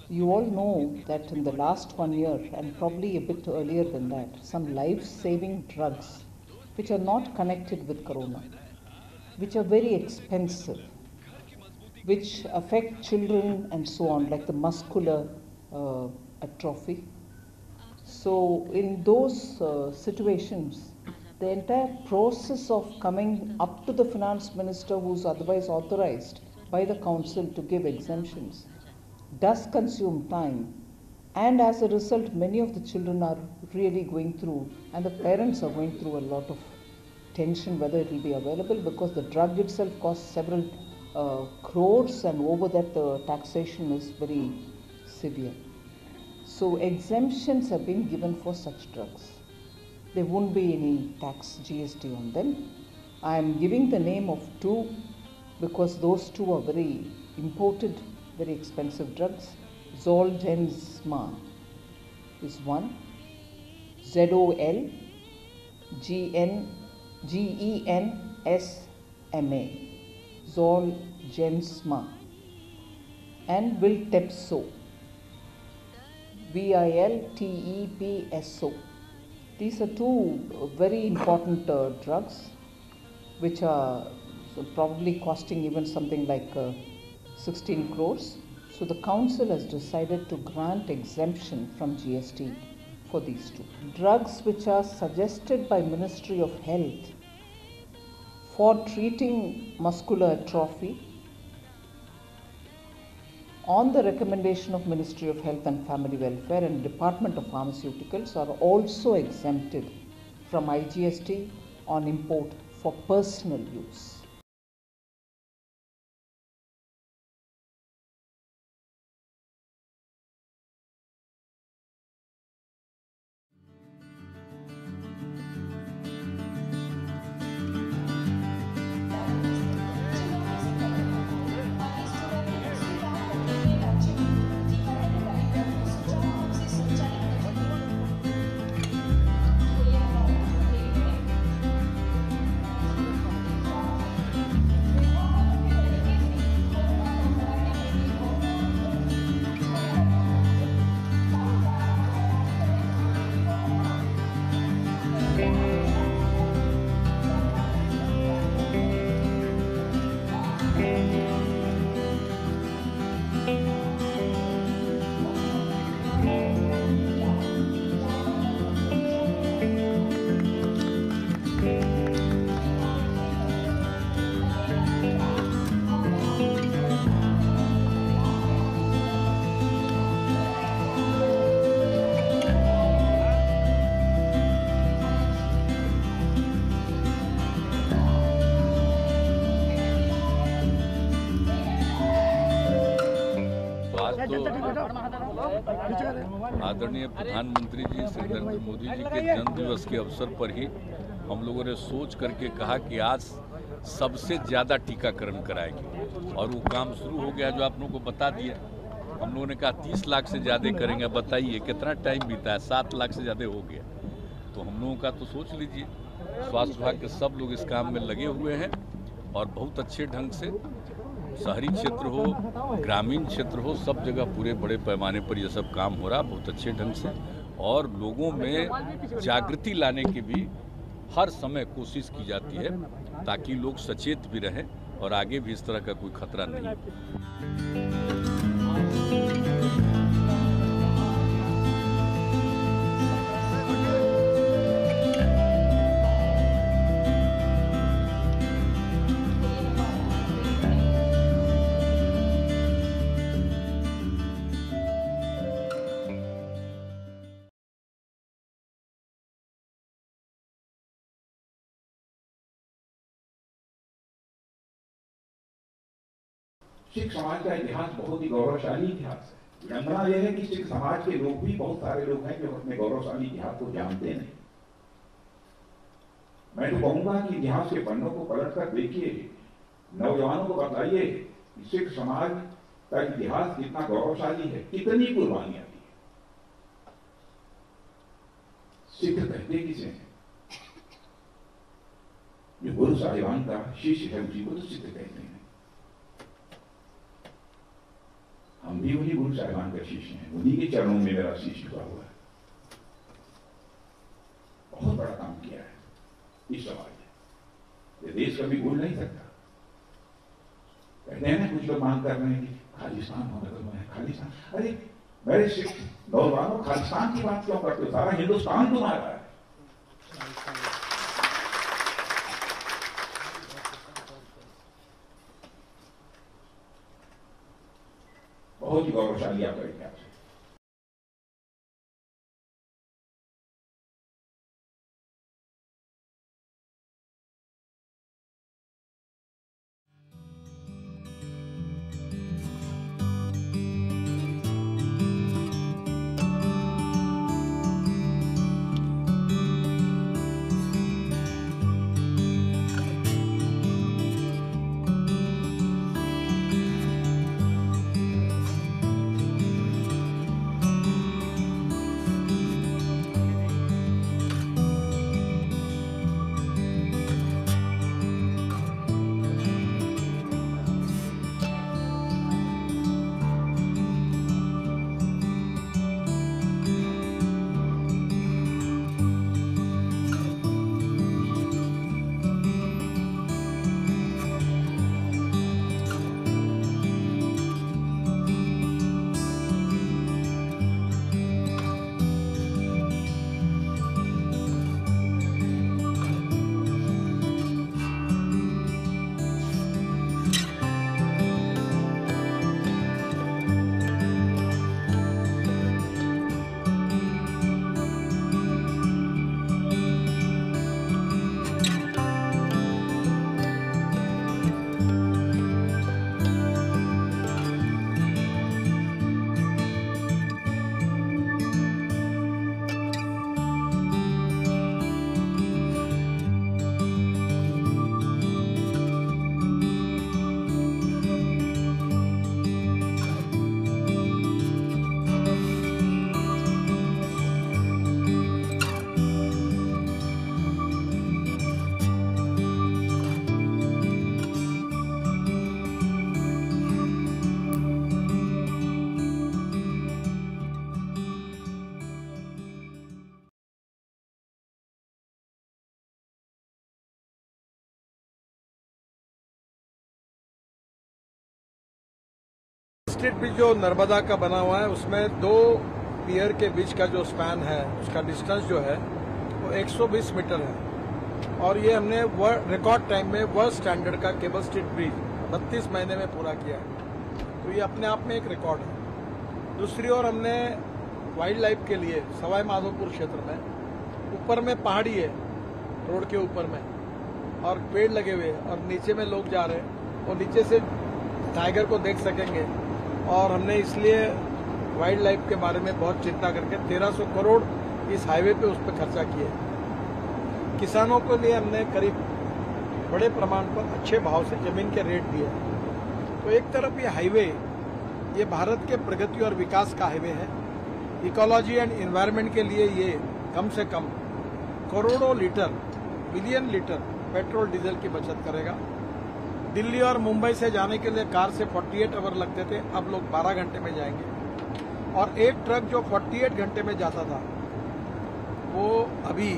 You all know that in the last 1 year, and probably a bit earlier than that, some life saving drugs which are not connected with corona, which are very expensive, which affect children and so on, like the muscular atrophy. So, in those situations, the entire process of coming up to the finance minister, who's otherwise authorized by the council to give exemptions, does consume time, and as a result many of the children are really going through, and the parents are going through a lot of tension whether it will be available, because the drug itself costs several crores, and over that the taxation is very severe. So exemptions have been given for such drugs. There won't be any tax GST on them. I am giving the name of two because those two are very imported, very expensive drugs. Zolgensma is one. Zolgensma. Zolgensma. And Viltepso. Viltepso. These are two very important drugs which are probably costing even something like 16 crores. So the council has decided to grant exemption from GST for these two. Drugs which are suggested by Ministry of Health for treating muscular atrophy on the recommendation of Ministry of Health and Family Welfare and Department of Pharmaceuticals are also exempted from IGST on import for personal use. आदरणीय प्रधानमंत्री जी श्री नरेंद्र मोदी जी के जन्म दिवस के अवसर पर ही हम लोगों ने सोच करके कहा कि आज सबसे ज़्यादा टीकाकरण कराएंगे और वो काम शुरू हो गया जो आप लोगों को बता दिया। हम लोगों ने कहा 30 लाख से ज़्यादा करेंगे। बताइए कितना टाइम बीता है, 7 लाख से ज़्यादा हो गया। तो हम लोगों का तो सोच लीजिए, स्वास्थ्य विभाग के सब लोग इस काम में लगे हुए हैं और बहुत अच्छे ढंग से शहरी क्षेत्र हो, ग्रामीण क्षेत्र हो, सब जगह पूरे बड़े पैमाने पर ये सब काम हो रहा बहुत अच्छे ढंग से। और लोगों में जागृति लाने की भी हर समय कोशिश की जाती है ताकि लोग सचेत भी रहें और आगे भी इस तरह का कोई खतरा नहीं। सिख समाज का इतिहास बहुत ही गौरवशाली इतिहास है। विडंबना यह है कि सिख समाज के लोग भी बहुत सारे लोग हैं जो अपने गौरवशाली इतिहास को जानते नहीं। मैं तो कहूंगा कि इतिहास के पन्नों को पलट कर देखिए, नौजवानों को बताइए कि सिख समाज का इतिहास कितना गौरवशाली है, कितनी कुर्बानियां दी। सिख कहते किसे हैं? जो गुरु साहिबान का शिष्य है उसी को तो सिख कहते हैं। हम भी वही गुरु साहिबान का शिष्य हैं, उन्हीं के चरणों में मेरा शीश झुका हुआ है। बहुत बड़ा काम किया है इस समाज ने, ये देश कभी भूल नहीं सकता। कहते हैं ना कुछ लोग मांग कर रहे हैं कि खालिस्तान होने का है, खालिस्तान। अरे मेरे सिख नौजवानों, खालिस्तान की बात क्यों करते हो? सारा हिंदुस्तान तुम्हारा है। बहुत ही गौरवशाली आपका इतिहास है। स्ट्रीट ब्रिज जो नर्मदा का बना हुआ है उसमें 2 पियर के बीच का जो स्पैन है उसका डिस्टेंस जो है वो 120 मीटर है और ये हमने रिकॉर्ड टाइम में वर्ल्ड स्टैंडर्ड का केबल स्ट्रीट ब्रिज 32 महीने में पूरा किया है। तो ये अपने आप में एक रिकॉर्ड है। दूसरी ओर हमने वाइल्ड लाइफ के लिए सवाई माधोपुर क्षेत्र में ऊपर में पहाड़ी है, रोड के ऊपर में, और पेड़ लगे हुए और नीचे में लोग जा रहे हैं और नीचे से टाइगर को देख सकेंगे और हमने इसलिए वाइल्ड लाइफ के बारे में बहुत चिंता करके 1300 करोड़ इस हाईवे पे उस पर खर्चा किया है। किसानों के लिए हमने करीब बड़े प्रमाण पर अच्छे भाव से जमीन के रेट दिए हैं। तो एक तरफ ये हाईवे ये भारत के प्रगति और विकास का हाईवे है। इकोलॉजी एंड एनवायरनमेंट के लिए ये कम से कम करोड़ों litre, billion litre petrol diesel की बचत करेगा। दिल्ली और मुंबई से जाने के लिए कार से 48 आवर लगते थे, अब लोग 12 घंटे में जाएंगे। और एक ट्रक जो 48 घंटे में जाता था वो अभी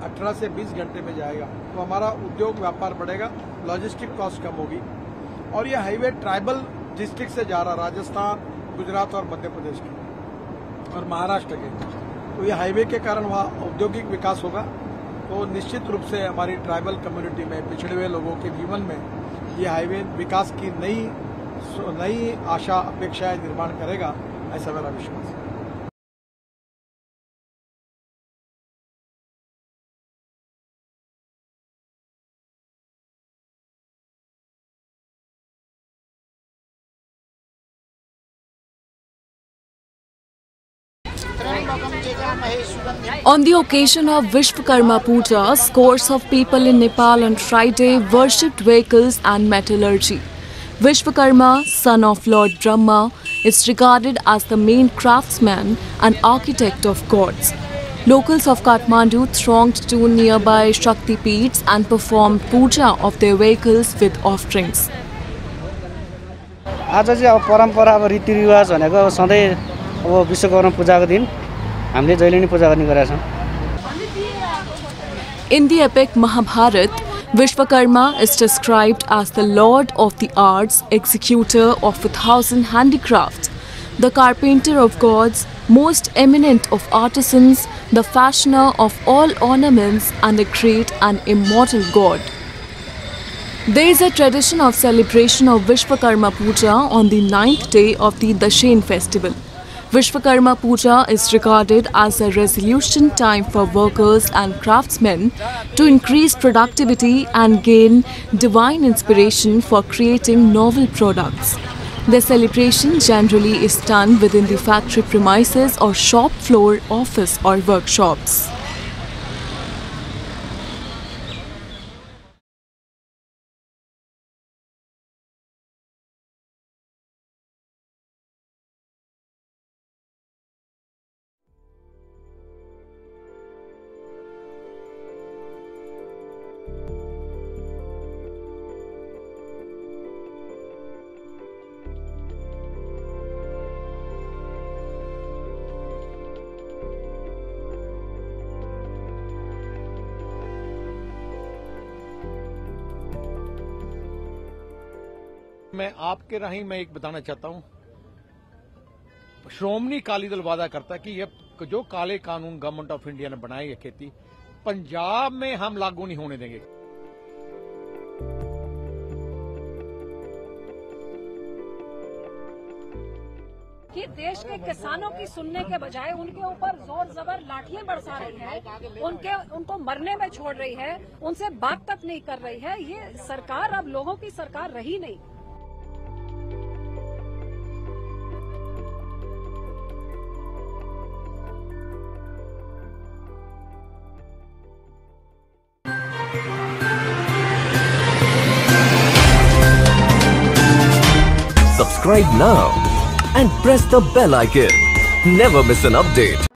18 से 20 घंटे में जाएगा। तो हमारा उद्योग व्यापार बढ़ेगा, लॉजिस्टिक कॉस्ट कम होगी। और ये हाईवे ट्राइबल डिस्ट्रिक्ट से जा रहा, राजस्थान, गुजरात और मध्य प्रदेश के और महाराष्ट्र के। तो ये हाईवे के कारण वहाँ औद्योगिक विकास होगा। तो निश्चित रूप से हमारी ट्राइबल कम्युनिटी में, पिछड़े हुए लोगों के जीवन में ये हाईवे विकास की नई आशा अपेक्षाएं निर्माण करेगा, ऐसा मेरा विश्वास है। On the occasion of Vishwakarma Puja, scores of people in Nepal on Friday worshipped vehicles and metallurgy. Vishwakarma, son of Lord Brahma, is regarded as the main craftsman and architect of gods. Locals of Kathmandu thronged to nearby Shakti Peeths and performed puja of their vehicles with offerings. आज चाहिँ अब परम्परा अब रीतिरिवाज भनेको अब सधैँ अब विश्वकर्मा पूजाको दिन हामीले जहिले नै पूजा गर्ने गरेका छौं। In the epic Mahabharata, Vishwakarma is described as the lord of the arts, executor of 1,000 handicrafts, the carpenter of gods, most eminent of artisans, the fashioner of all ornaments, and a great and immortal god. There is a tradition of celebration of Vishwakarma Puja on the 9th day of the Dashain festival. Vishwakarma Puja is regarded as a resolution time for workers and craftsmen to increase productivity and gain divine inspiration for creating novel products. The celebration generally is done within the factory premises or shop floor, office or workshops. मैं आपके राही मैं एक बताना चाहता हूं, श्रोमणी अकाली दल वादा करता है कि ये जो काले कानून गवर्नमेंट ऑफ इंडिया ने बनाए है खेती, पंजाब में हम लागू नहीं होने देंगे। कि देश के किसानों की सुनने के बजाय उनके ऊपर जोर जबर लाठियां बरसा रही है, उनको मरने में छोड़ रही है, उनसे बात तक नहीं कर रही है। ये सरकार अब लोगों की सरकार रही नहीं। Subscribe now and press the bell icon. Never miss an update.